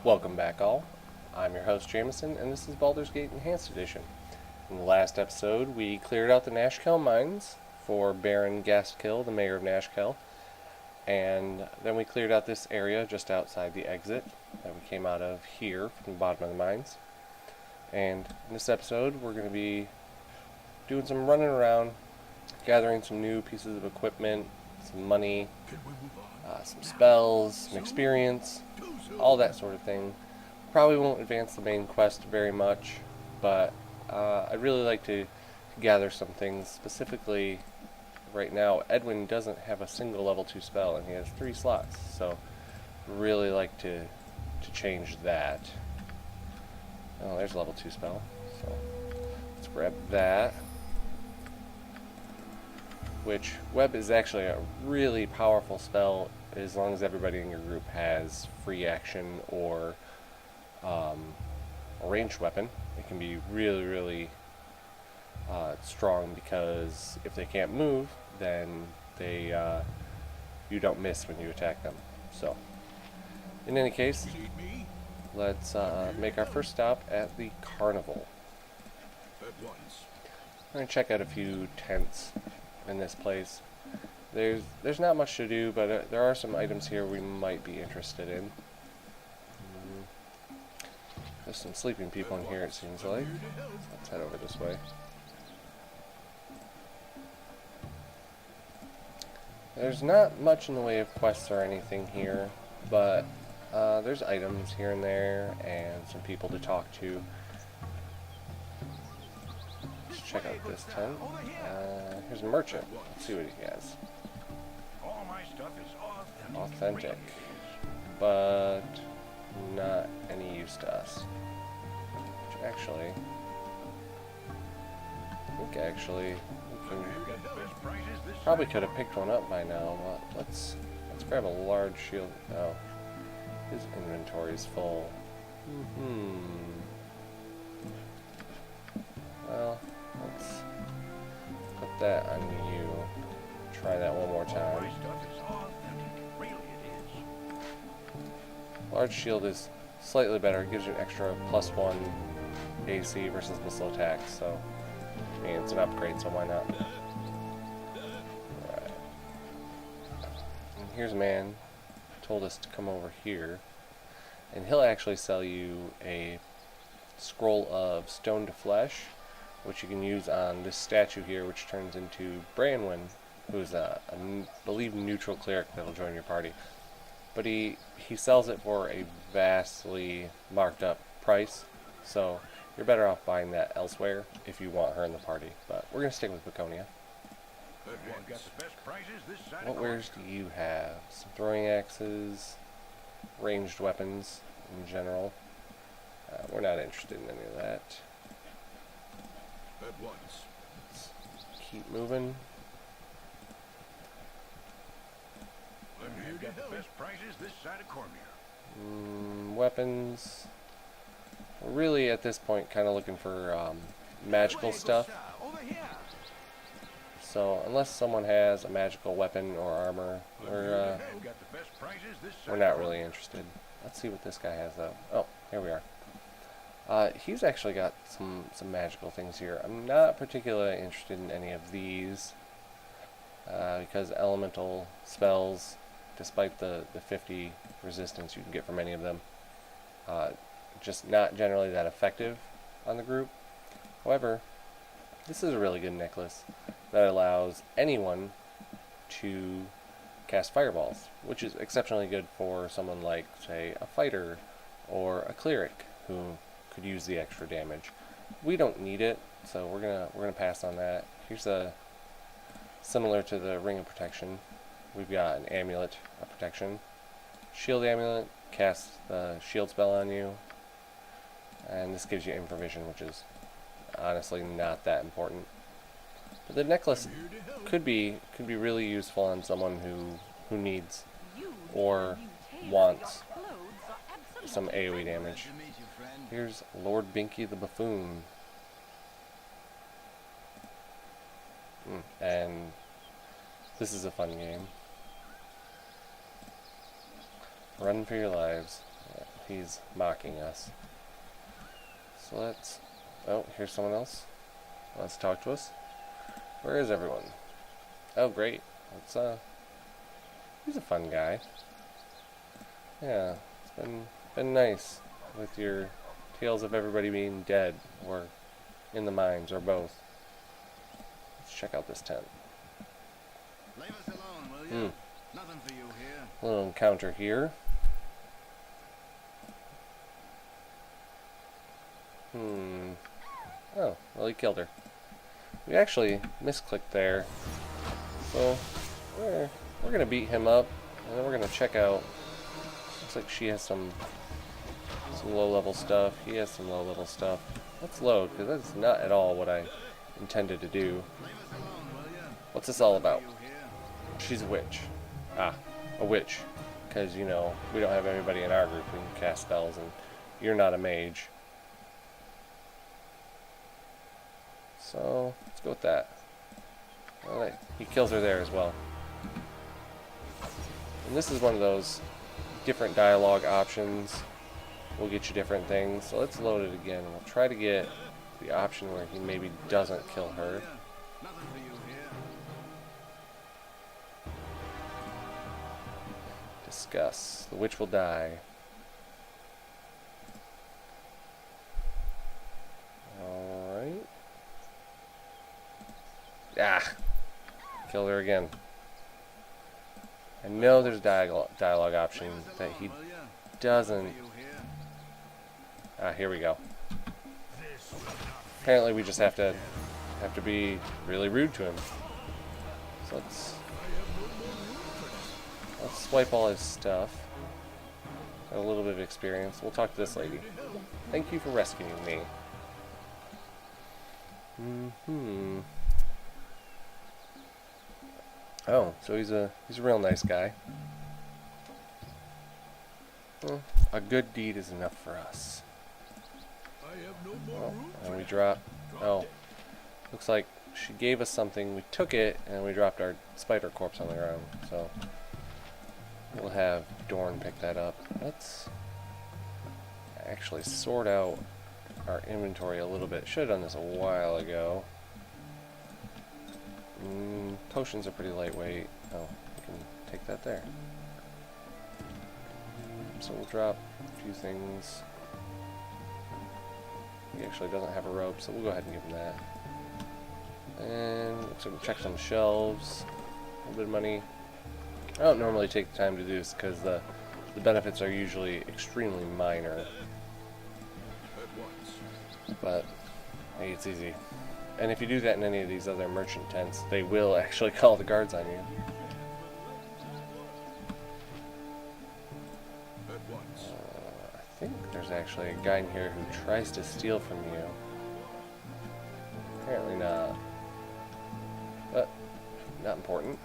Welcome back, all. I'm your host, Jameson, and this is Baldur's Gate Enhanced Edition. In the last episode, we cleared out the Nashkel mines for Baron Gaskill, the mayor of Nashkel, and then we cleared out this area just outside the exit that we came out of here from the bottom of the mines. And in this episode, we're going to be doing some running around, gathering some new pieces of equipment, some money, some spells, some experience, all that sort of thing. Probably won't advance the main quest very much, but I'd really like to gather some things. Specifically, right now, Edwin doesn't have a single level 2 spell, and he has 3 slots, so really like to change that. Oh, there's a level 2 spell, so let's grab that. Which, Web is actually a really powerful spell as long as everybody in your group has free action or a ranged weapon. It can be really, really strong because if they can't move, then you don't miss when you attack them. So, in any case, let's make our first stop at the carnival. I'm going to check out a few tents in this place. There's not much to do, but there are some items here we might be interested in. There's some sleeping people in here, it seems like. Let's head over this way. There's not much in the way of quests or anything here, but there's items here and there and some people to talk to. Let's check out this tent. Here's a merchant. Let's see what he has. Authentic, but not any use to us. Which actually, we can probably could have picked one up by now. But let's grab a large shield. Oh, his inventory is full. Well, let's put that on you. Try that one more time. Large shield is slightly better. It gives you an extra +1 AC versus missile attacks, so I mean, it's an upgrade, so why not? Alright. And here's a man who told us to come over here, and he'll actually sell you a scroll of stone to flesh, which you can use on this statue here, which turns into Branwyn, who's I believe neutral cleric that'll join your party. But he sells it for a vastly marked up price, so you're better off buying that elsewhere if you want her in the party. But we're going to stick with Viconia. What wares do you have? Some throwing axes, ranged weapons in general. We're not interested in any of that. Let's keep moving. I've got the best prices this side of Cormier. Weapons. We're really at this point kind of looking for magical stuff. So unless someone has a magical weapon or armor, we're not really interested. Let's see what this guy has though. Oh, here we are. He's actually got some magical things here. I'm not particularly interested in any of these because elemental spells, despite the 50 resistance you can get from any of them, just not generally that effective on the group. However, this is a really good necklace that allows anyone to cast fireballs, which is exceptionally good for someone like, say, a fighter or a cleric who could use the extra damage. We don't need it, so we're gonna pass on that. Here's a similar to the Ring of Protection. We've got an amulet of protection. Shield amulet, casts the shield spell on you. And this gives you improvision, which is honestly not that important. But the necklace could be really useful on someone who needs or wants some AoE damage. Here's Lord Binky the Buffoon. And this is a fun game. Run for your lives. he's mocking us. So let's... Oh, here's someone else. Wants to talk to us. Where is everyone? Oh, great. Let's, he's a fun guy. Yeah, it's been nice with your tales of everybody being dead or in the mines or both. Let's check out this tent. Leave us alone, will you? Nothing for you here. A little encounter here. Oh, well, he killed her. We actually misclicked there. So, we're gonna beat him up, and then we're gonna check out. Looks like she has some low-level stuff. He has some low-level stuff. Let's load, because that's not at all what I intended to do. What's this all about? She's a witch. Ah, a witch. Because, you know, we don't have anybody in our group who can cast spells, and you're not a mage. So, let's go with that. Alright, he kills her there as well. And this is one of those different dialogue options. Will get you different things. So let's load it again. We'll try to get the option where he maybe doesn't kill her. Discuss. The witch will die. Alright. Ah! Kill her again. I know there's a dialogue option that he doesn't. Ah, here we go. Apparently we just have to be really rude to him. So let's swipe all his stuff. Got a little bit of experience. We'll talk to this lady. Thank you for rescuing me. Oh, so he's a real nice guy. Well, a good deed is enough for us. Oh, and we drop. Oh, looks like she gave us something. We took it and we dropped our spider corpse on the ground. So we'll have Dorn pick that up. Let's actually sort out our inventory a little bit. Should have done this a while ago. Potions are pretty lightweight. Oh, we can take that there. So we'll drop a few things. He actually doesn't have a rope, so we'll go ahead and give him that. And looks like we'll check some shelves. A little bit of money. I don't normally take the time to do this because the benefits are usually extremely minor. But hey, it's easy. And if you do that in any of these other merchant tents, they will actually call the guards on you. I think there's actually a guy in here who tries to steal from you. Apparently not. But, not important.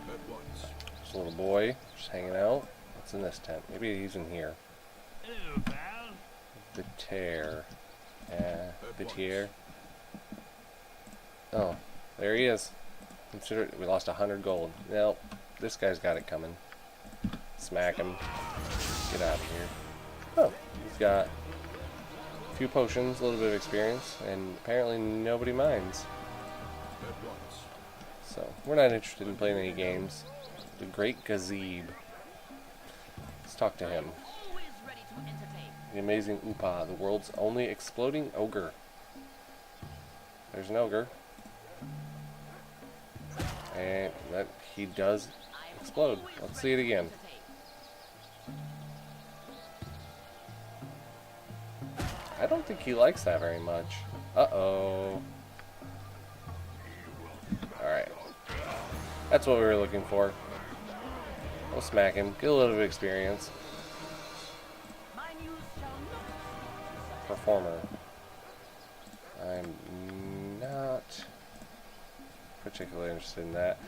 There's a little boy just hanging out. What's in this tent? Maybe he's in here. Hello, pal. The tear. Yeah, the tear. Oh, there he is. Consider it, we lost 100 gold. Nope, this guy's got it coming. Smack him. Get out of here. Oh, he's got a few potions, a little bit of experience, and apparently nobody minds. So, we're not interested in playing any games. The Great Gazebe. Let's talk to him. The amazing Upa, the world's only exploding ogre. There's an ogre. And that he does explode. Let's see it again. I don't think he likes that very much. Uh-oh. Alright. That's what we were looking for. We'll smack him. Get a little bit of experience. Performer. I'm not particularly interested in that.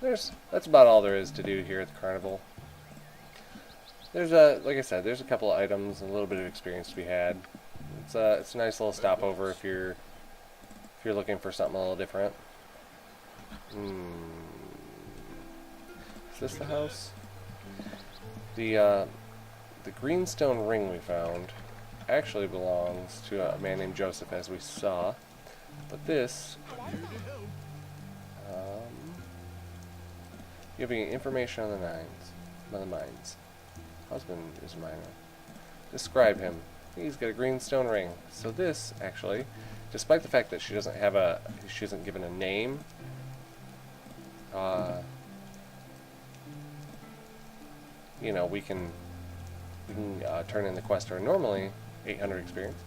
That's about all there is to do here at the carnival. There's like I said, there's a couple of items and a little bit of experience to be had. It's a nice little stopover if you're looking for something a little different. Is this the house? The the greenstone ring we found actually belongs to a man named Joseph, as we saw. But this, giving information on the mines. Husband is minor. Describe him. He's got a greenstone ring. So this, actually, despite the fact that she isn't given a name, you know, we can turn in the quest. Or normally 800 experience.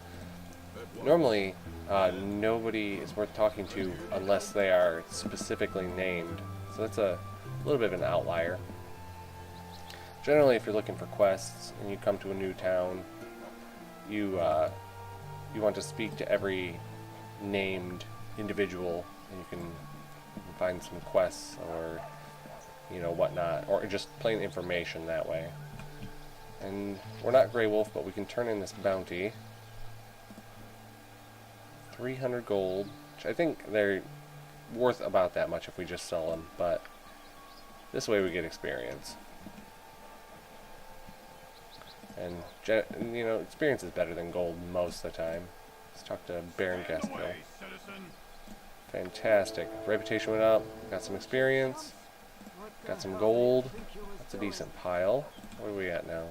Normally, nobody is worth talking to unless they are specifically named. So that's a little bit of an outlier. Generally, if you're looking for quests and you come to a new town, you want to speak to every named individual, and you can find some quests or, you know, whatnot, or just plain information that way. And we're not Grey Wolf, but we can turn in this bounty. 300 gold, which I think they're worth about that much if we just sell them, but this way we get experience. And, you know, experience is better than gold most of the time. Let's talk to Baron Gaskill. Fantastic. Reputation went up. Got some experience. Got some gold. That's a decent pile. What are we at now?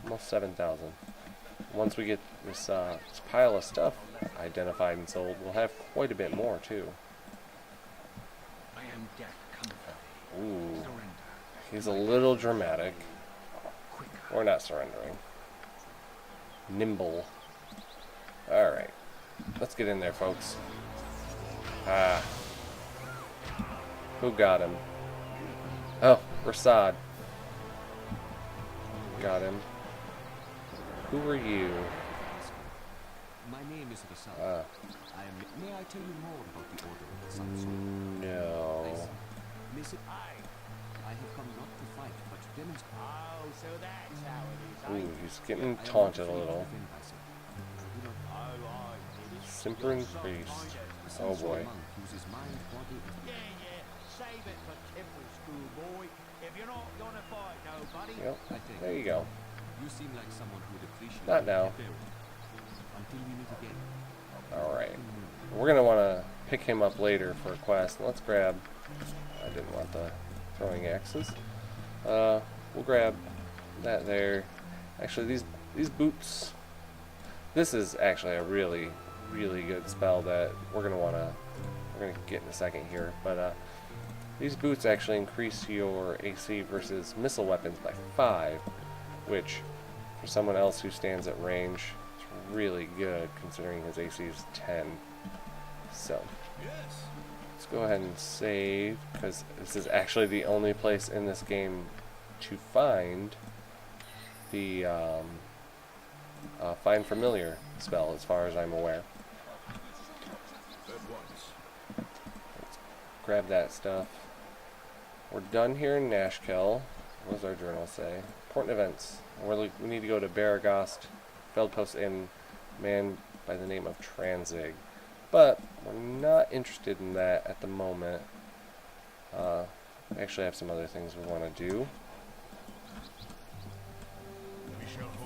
Almost 7,000. Once we get this pile of stuff identified and sold, we'll have quite a bit more, too. Ooh. He's a little dramatic. We're not surrendering. Nimble. Alright. Let's get in there, folks. Ah. Who got him? Oh, Rasad. Got him. Who are you? My name is Rasad. May I tell you more about the Order of the Sun? No. Listen, I have come not to fight, but to demonstrate. Oh, so that's how it is. Ooh, he's getting taunted a little. Simpering priest. Oh boy. Yeah, save it for temple school, boy. If you're not gonna fight nobody. Yep. There you go. You seem like someone who would appreciate Not now. Until we meet again. Alright. We're gonna want to pick him up later for a quest. Let's grab... I didn't want the throwing axes. We'll grab that there. Actually, these boots... This is actually a really, really good spell that we're gonna get in a second here. But these boots actually increase your AC versus missile weapons by 5, which for someone else who stands at range is really good considering his AC is 10. So let's go ahead and save, because this is actually the only place in this game to find the Find Familiar spell, as far as I'm aware. Let's grab that stuff. We're done here in Nashkel. What does our journal say? Important events. We need to go to Baragast, Feldpost Inn, man by the name of Transig. But we're not interested in that at the moment. We actually have some other things we want to do.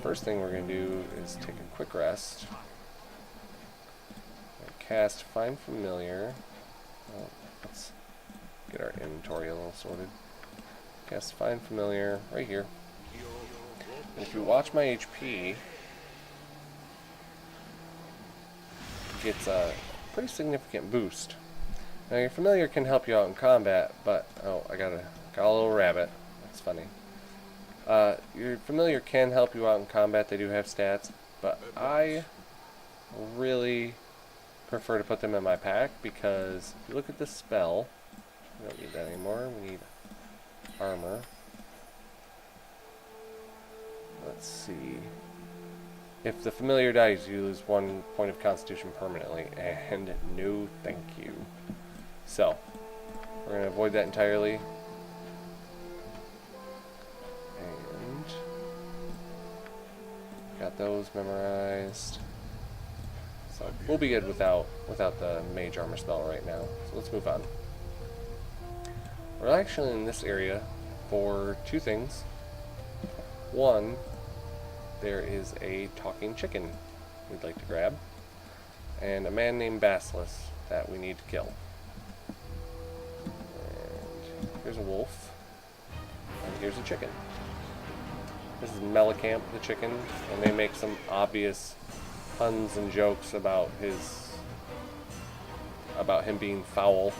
First thing we're going to do is take a quick rest. Cast Find Familiar. Let's get our inventory a little sorted. Cast Find Familiar right here. And if you watch my HP, it gets a pretty significant boost. Now your familiar can help you out in combat, but oh, I got a little rabbit. That's funny. Your familiar can help you out in combat. They do have stats, but I really prefer to put them in my pack, because if you look at this spell, we don't need that anymore. We need armor. Let's see. If the familiar dies, you lose 1 point of constitution permanently, and no thank you. So, we're going to avoid that entirely. And got those memorized. So we'll be good without the mage armor spell right now. So let's move on. We're actually in this area for 2 things. One there is a talking chicken we'd like to grab, and a man named Basilisk that we need to kill. And here's a wolf, and here's a chicken. This is Melicamp the chicken, and they make some obvious puns and jokes about him being foul.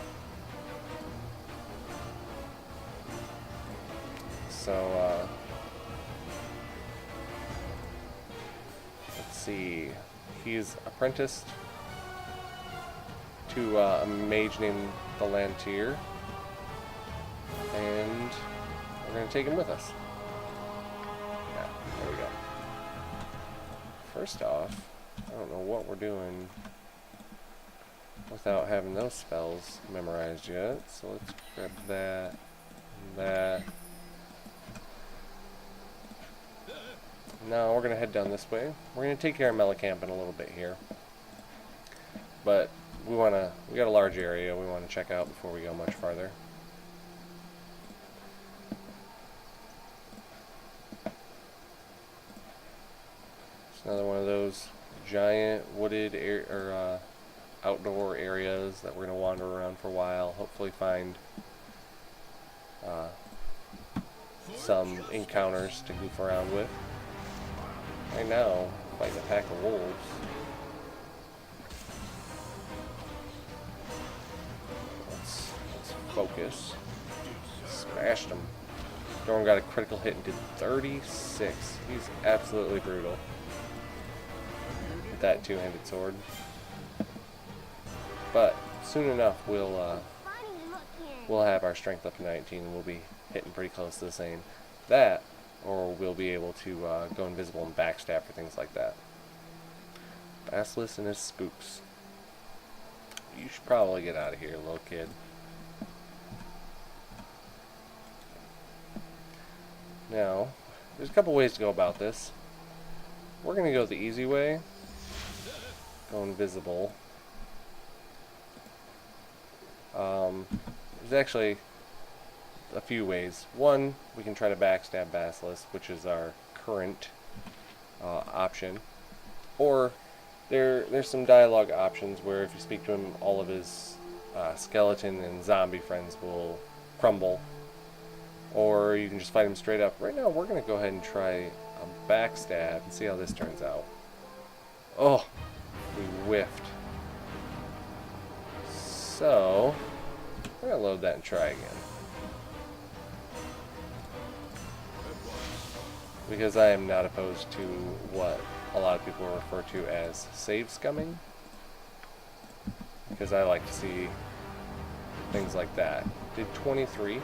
So let's see. He's apprenticed to a mage named the Lantier, and we're going to take him with us. Yeah, there we go. First off, I don't know what we're doing without having those spells memorized yet, so let's grab that, that. No, we're going to head down this way. We're going to take care of Melicamp in a little bit here. But we got a large area we want to check out before we go much farther. It's another one of those giant wooded outdoor areas that we're going to wander around for a while. Hopefully find some encounters to goof around with. Right now, fighting a pack of wolves. Let's focus. Smashed him. Dorn got a critical hit and did 36. He's absolutely brutal with that two-handed sword. But soon enough, we'll have our strength up to 19, and we'll be hitting pretty close to the same. That, or we'll be able to go invisible and backstab for things like that. Basilisk and his spooks. You should probably get out of here, little kid. Now, there's a couple ways to go about this. We're going to go the easy way. Go invisible. There's actually a few ways. One, we can try to backstab Basilisk, which is our current option. Or there's some dialogue options where if you speak to him, all of his skeleton and zombie friends will crumble. Or you can just fight him straight up. Right now, we're going to go ahead and try a backstab and see how this turns out. Oh, we whiffed. So, we're going to load that and try again. Because I am not opposed to what a lot of people refer to as save scumming. Because I like to see things like that. Did 23.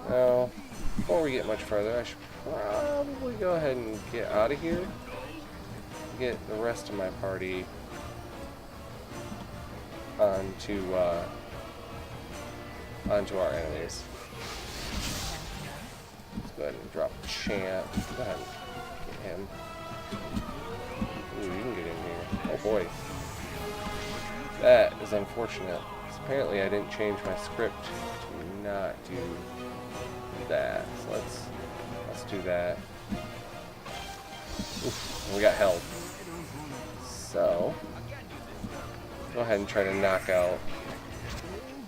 Now, before we get much further, I should probably go ahead and get out of here. Get the rest of my party onto our enemies. Let's go ahead and drop a chant. Go ahead and get him. Ooh, you can get in here. Oh boy. That is unfortunate. Apparently I didn't change my script to not do that. So let's do that. Oof, we got held. So go ahead and try to knock out.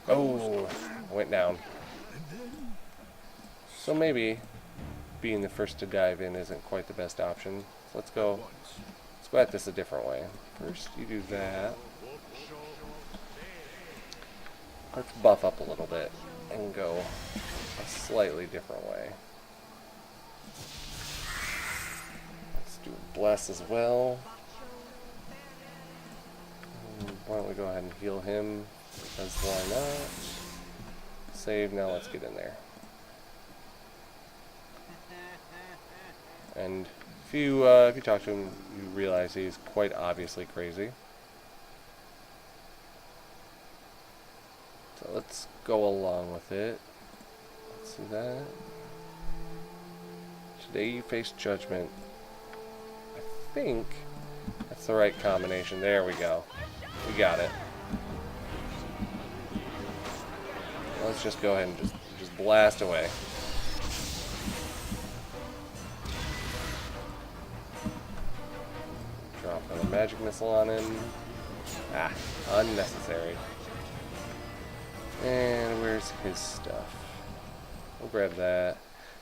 Oh, I went down. So maybe being the first to dive in isn't quite the best option. So let's go at this a different way. First you do that. Let's buff up a little bit and go a slightly different way. Let's do a bless as well. Why don't we go ahead and heal him? Because why not? Save, now let's get in there. And if you talk to him, you realize he's quite obviously crazy. So let's go along with it. Let's see that. Today you face judgment. I think that's the right combination. There we go. We got it. Let's just go ahead and just blast away. magic missile on him. Ah, unnecessary. And where's his stuff? We'll grab that.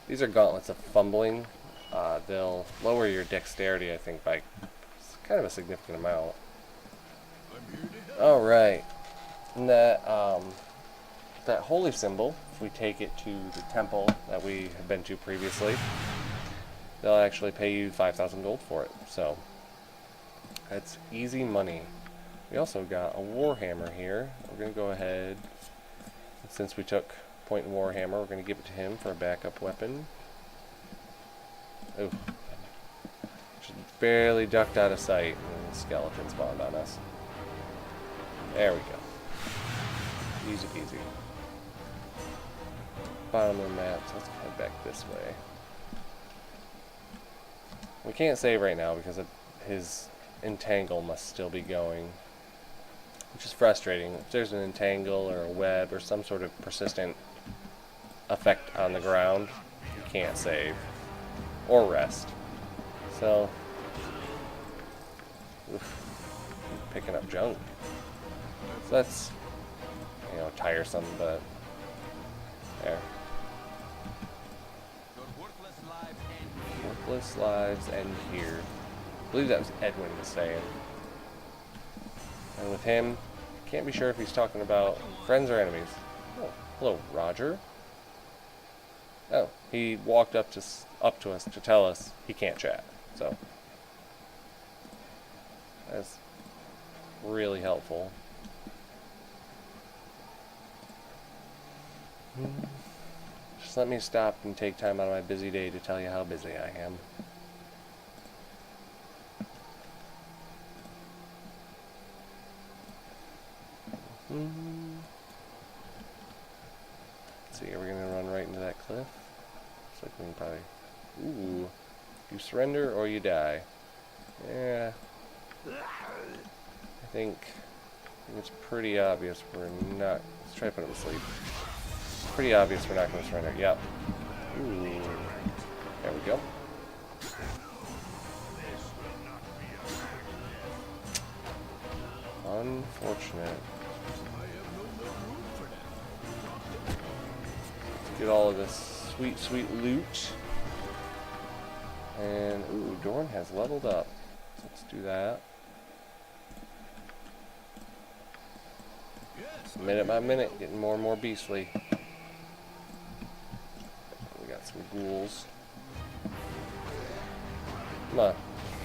These are gauntlets of fumbling. They'll lower your dexterity, I think, by kind of a significant amount. Alright. And that holy symbol, if we take it to the temple that we have been to previously, they'll actually pay you 5,000 gold for it. So, that's easy money. We also got a warhammer here. We're going to go ahead, since we took point warhammer, we're going to give it to him for a backup weapon. Ooh. Just barely ducked out of sight and the skeleton spawned on us. There we go. Easy peasy. Bottom of the map, so let's head back this way. We can't save right now because his entangle must still be going, which is frustrating. If there's an entangle or a web or some sort of persistent effect on the ground, you can't save or rest. So, picking up junk. So that's, you know, tiresome, but there. Worthless lives end here. I believe that was Edwin was saying. And with him, can't be sure if he's talking about friends or enemies. Oh, hello, Roger. Oh, he walked up to us to tell us he can't chat. So that's really helpful. Just let me stop and take time out of my busy day to tell you how busy I am. Let's see, are we going to run right into that cliff? Looks like we can probably... Ooh. You surrender or you die. Yeah. I think it's pretty obvious we're not... Let's try to put him to sleep. Pretty obvious we're not going to surrender. Yep. Ooh. There we go. Unfortunate. Let's get all of this sweet, sweet loot. And, ooh, Dorn has leveled up. So let's do that. Minute by minute, getting more and more beastly. We got some ghouls. Come on.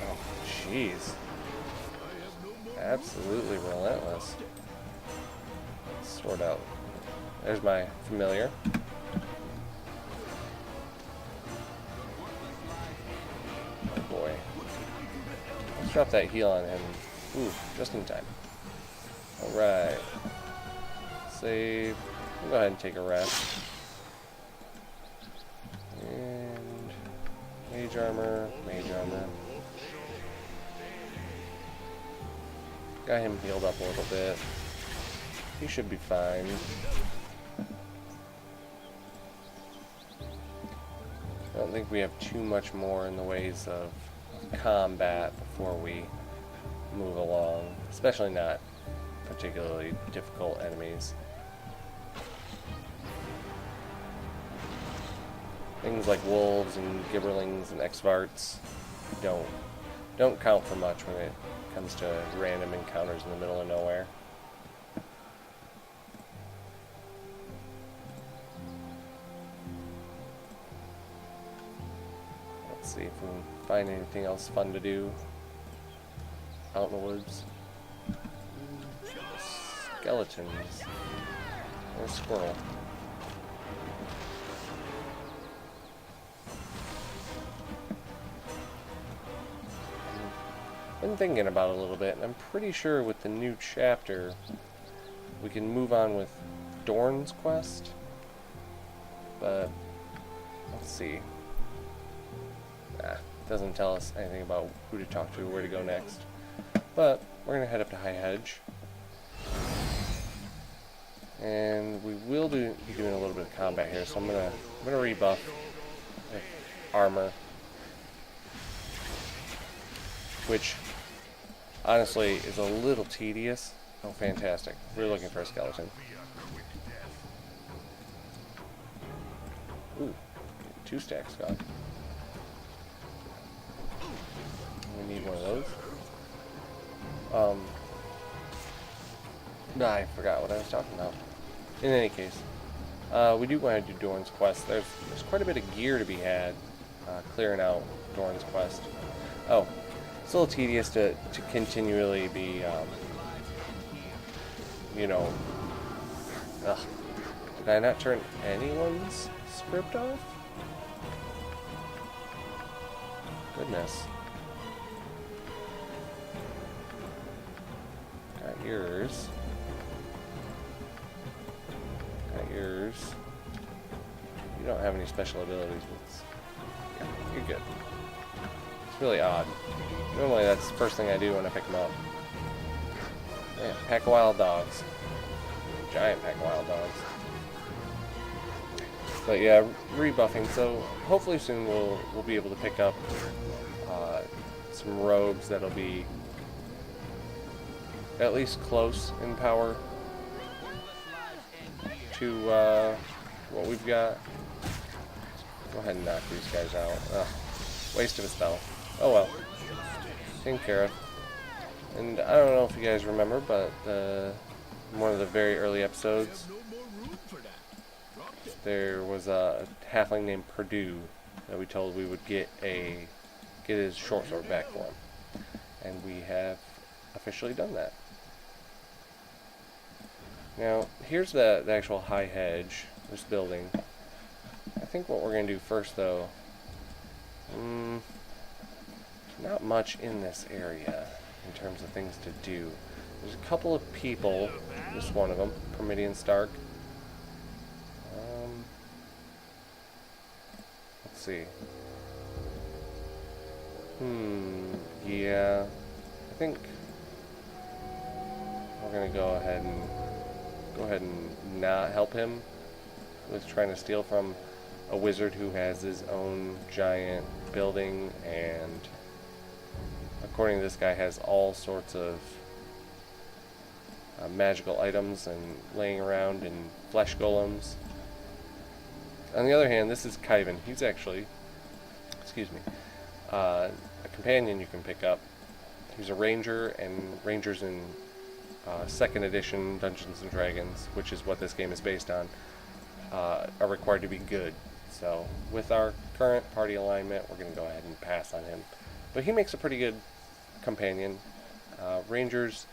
Oh, jeez. Absolutely relentless. Let's sort out. There's my familiar. Oh boy. Let's drop that heal on him. Ooh, just in time. Alright. Save. We'll go ahead and take a rest. And mage armor, mage armor. Got him healed up a little bit. He should be fine. I don't think we have too much more in the ways of combat before we move along, especially not particularly difficult enemies. Things like wolves and gibberlings and exvarts don't count for much when it comes to random encounters in the middle of nowhere. Let's see if we can find anything else fun to do out in the woods. Skeletons. Or a squirrel. Been thinking about it a little bit, and I'm pretty sure with the new chapter we can move on with Dorn's quest, but let's see. It doesn't tell us anything about who to talk to or where to go next, but we're gonna head up to High Hedge, and we will be doing a little bit of combat here, so I'm gonna rebuff armor, which honestly is a little tedious. Oh, fantastic. We're looking for a skeleton. Ooh, 2 stacks gone. We need one of those. No, I forgot what I was talking about. In any case, we do want to do Dorn's quest. There's quite a bit of gear to be had clearing out Dorn's quest. Oh, it's a little tedious to continually be, you know... Ugh. Did I not turn anyone's script off? Goodness. Got yours. Got yours. You don't have any special abilities, but yeah, you're good. It's really odd. Normally that's the first thing I do when I pick them up. Yeah, pack of wild dogs. Giant pack of wild dogs. But yeah, rebuffing. So hopefully soon we'll be able to pick up some robes that'll be at least close in power to what we've got. Go ahead and knock these guys out. Ugh, waste of a spell. Oh well. Taken care of. And I don't know if you guys remember, but in one of the very early episodes, there was a halfling named Purdue that we told we would get his short sword back for him. And we have officially done that. Now, here's the actual high hedge, this building. I think what we're going to do first, though, not much in this area in terms of things to do. There's a couple of people, just one of them, Promethean Stark. Let's see. Yeah, I think we're gonna go ahead and not help him with trying to steal from a wizard who has his own giant building, and according to this guy has all sorts of magical items and laying around and flesh golems. On the other hand, this is Kagain. He's actually, a companion you can pick up. He's a ranger, and rangers in 2nd edition Dungeons and Dragons, which is what this game is based on, are required to be good. So with our current party alignment, we're going to go ahead and pass on him. But he makes a pretty good companion. Rangers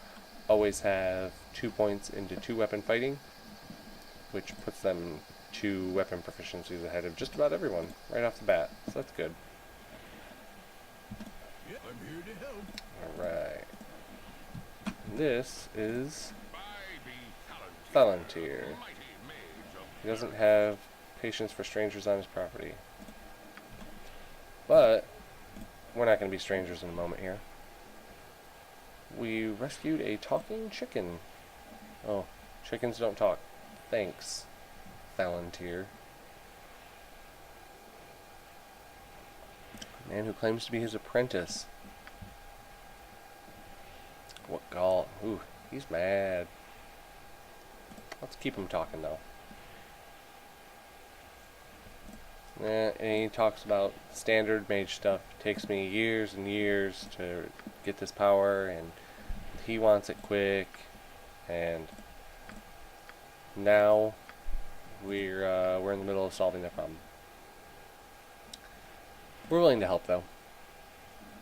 always have 2 points into 2-weapon fighting, which puts them 2 weapon proficiencies ahead of just about everyone right off the bat. So that's good. Yeah, I'm here to help. Alright. This is Palantir. He doesn't have patience for strangers on his property. But we're not going to be strangers in a moment here. We rescued a talking chicken. Oh, chickens don't talk. Thanks, Palantir. Man who claims to be his apprentice. What gall? Ooh, he's mad. Let's keep him talking though. And he talks about standard mage stuff. It takes me years and years to get this power, and he wants it quick. And now we're in the middle of solving the problem. We're willing to help though.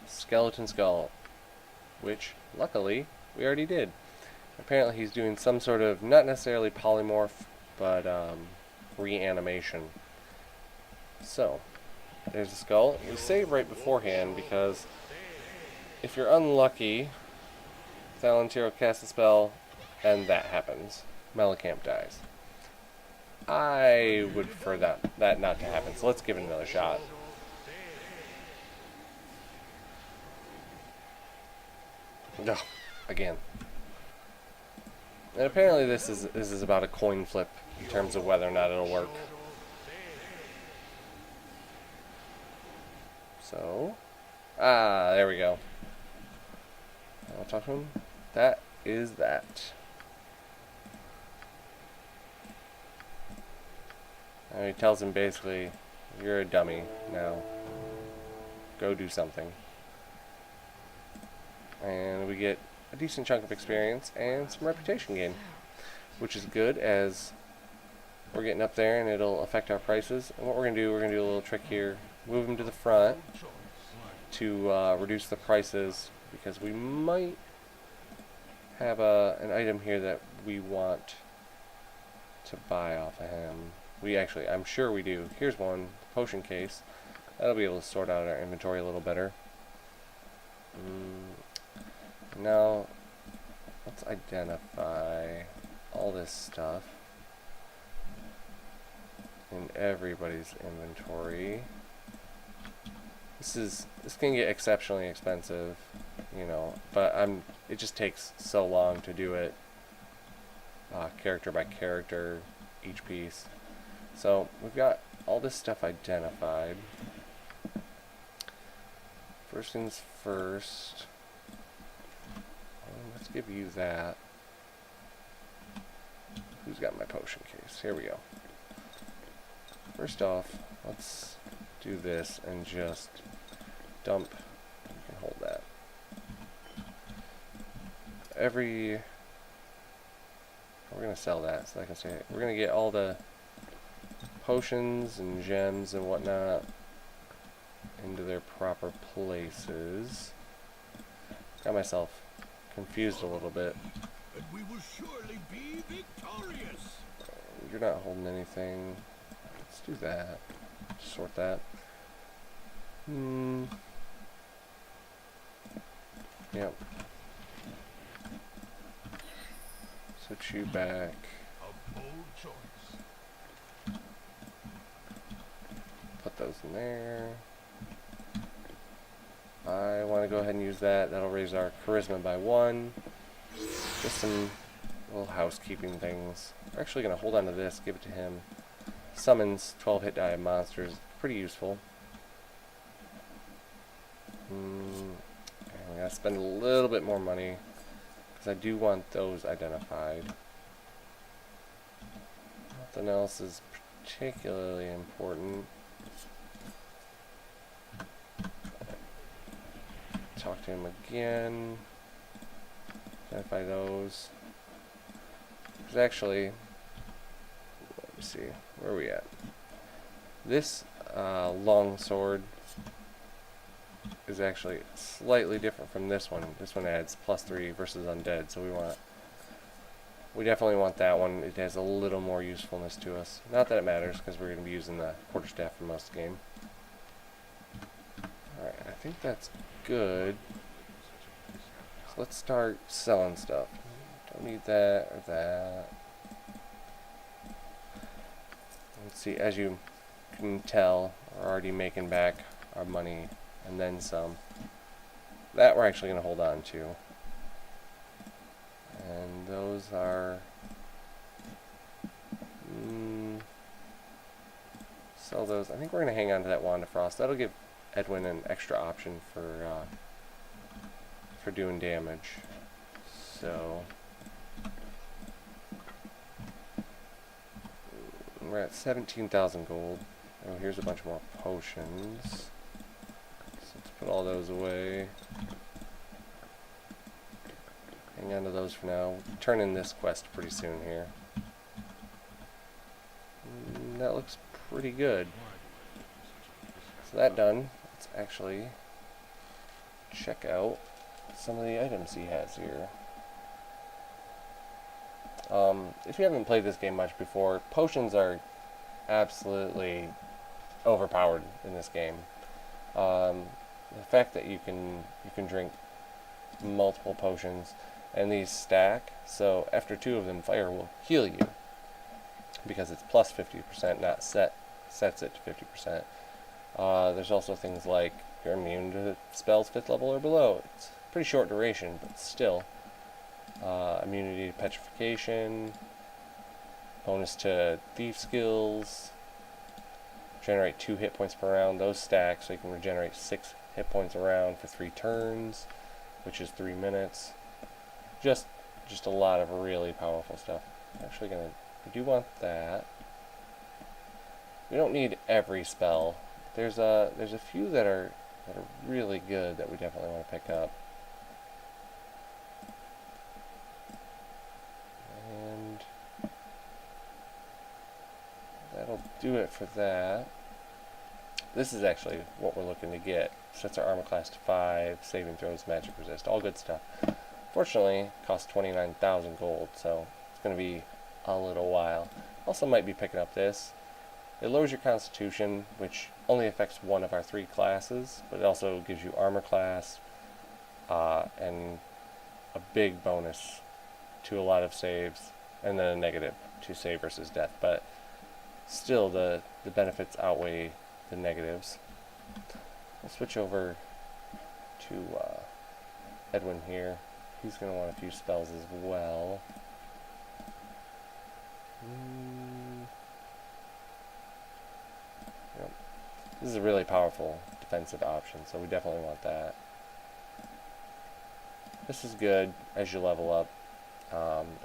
Skeleton skull, which luckily we already did. Apparently he's doing some sort of, not necessarily polymorph, but reanimation. So, there's the skull. You save right beforehand because if you're unlucky, Palantir will cast a spell and that happens. Melicamp dies. I would prefer that not to happen, so let's give it another shot. No, again. And apparently this is about a coin flip in terms of whether or not it'll work. So, there we go. I'll talk to him. That is that. And he tells him basically, you're a dummy now. Go do something. And we get a decent chunk of experience and some reputation gain, which is good as we're getting up there and it'll affect our prices. And what we're going to do, we're going to do a little trick here. Move them to the front to reduce the prices, because we might have an item here that we want to buy off of him. We actually, I'm sure we do. Here's one, potion case. That'll be able to sort out our inventory a little better. Now, let's identify all this stuff in everybody's inventory. This can get exceptionally expensive, you know, but it just takes so long to do it character by character, each piece. So we've got all this stuff identified. First things first, let's give you that. Who's got my potion case? Here we go. First off, let's do this and just dump. You can hold that. We're gonna sell that, so I can say it. We're gonna get all the potions and gems and whatnot into their proper places. Got myself confused a little bit. But we will surely be victorious. You're not holding anything. Let's do that. Sort that. Yep. Switch you back. A bold choice. Put those in there. I want to go ahead and use that. That'll raise our charisma by 1. Just some little housekeeping things. We're actually going to hold on to this, give it to him. Summons 12 hit die of monsters. Pretty useful. And we got to spend a little bit more money, because I do want those identified. Nothing else is particularly important. Talk to him again. Identify those. There's actually, let me see, where are we at? This long sword is actually slightly different from this one. This one adds +3 versus undead, so we definitely want that one. It has a little more usefulness to us. Not that it matters, because we're going to be using the quarterstaff for most of the game. Alright, I think that's good. So let's start selling stuff. Don't need that or that. Let's see, as you can tell, we're already making back our money and then some. That we're actually going to hold on to. And those are... sell those. I think we're going to hang on to that Wand of Frost. That'll give Edwin an extra option for doing damage. So... we're at 17,000 gold. Oh, here's a bunch more potions. So let's put all those away. Hang on to those for now. We'll turn in this quest pretty soon here. That looks pretty good. So that done, let's actually check out some of the items he has here. If you haven't played this game much before, potions are absolutely overpowered in this game. The fact that you can drink multiple potions and these stack, so after 2 of them, fire will heal you because it's plus 50%, not sets it to 50%. There's also things like you're immune to spells 5th level or below. It's pretty short duration, but still. Immunity to petrification, bonus to thief skills, generate 2 hit points per round. Those stack, so you can regenerate 6 hit points a round for 3 turns, which is 3 minutes. just a lot of really powerful stuff. Actually gonna, we do want that. We don't need every spell. There's a few that are really good that we definitely want to pick up. And that'll do it for that. This is actually what we're looking to get. Sets our armor class to 5, saving throws, magic resist, all good stuff. Fortunately, it costs 29,000 gold, so it's going to be a little while. Also might be picking up this. It lowers your constitution, which only affects one of our 3 classes, but it also gives you armor class, and a big bonus to a lot of saves, and then a negative to save versus death. But still, the benefits outweigh the negatives. We'll switch over to Edwin here. He's going to want a few spells as well. Yep. This is a really powerful defensive option, so we definitely want that. This is good as you level up.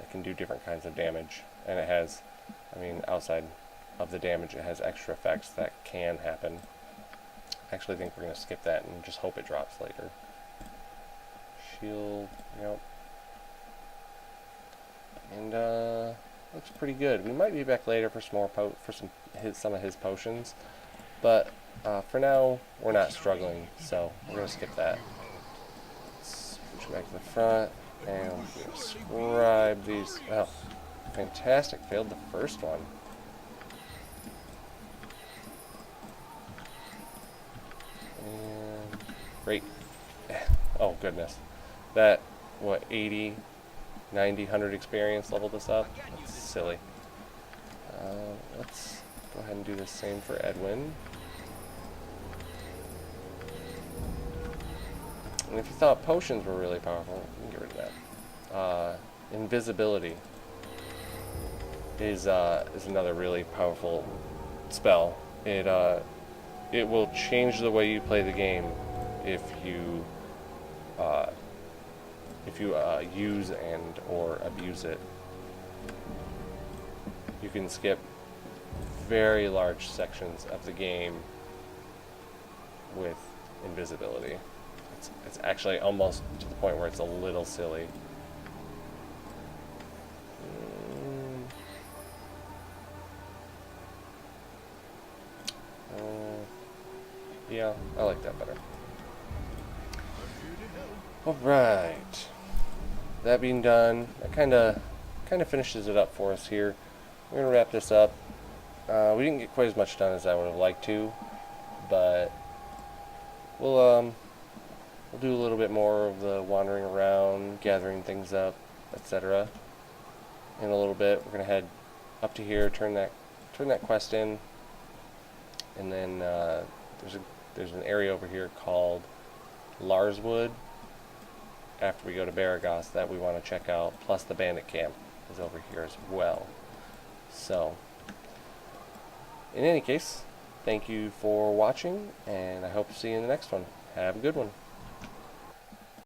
It can do different kinds of damage, and it has, I mean, outside of the damage, it has extra effects that can happen. I actually think we're going to skip that and just hope it drops later. Shield, yep. And looks pretty good. We might be back later for some more some of his potions, but for now we're not struggling, so we're going to skip that. Let's switch back to the front and scribe these. Oh, fantastic! Failed the first one. And great. Oh goodness, that what 80, 90, 100 experience leveled us up. That's silly. Let's go ahead and do the same for Edwin. And if you thought potions were really powerful, we can get rid of that. Invisibility is another really powerful spell. It will change the way you play the game if you use and or abuse it. You can skip very large sections of the game with invisibility. It's actually almost to the point where it's a little silly. Yeah, I like that better. Alright. That being done, that kind of finishes it up for us here. We're going to wrap this up. We didn't get quite as much done as I would have liked to, but we'll do a little bit more of the wandering around, gathering things up, etc. In a little bit. We're going to head up to here, turn that quest in, and then there's an area over here called Larswood after we go to Baragos that we want to check out, plus the bandit camp is over here as well. So, in any case, thank you for watching, and I hope to see you in the next one. Have a good one.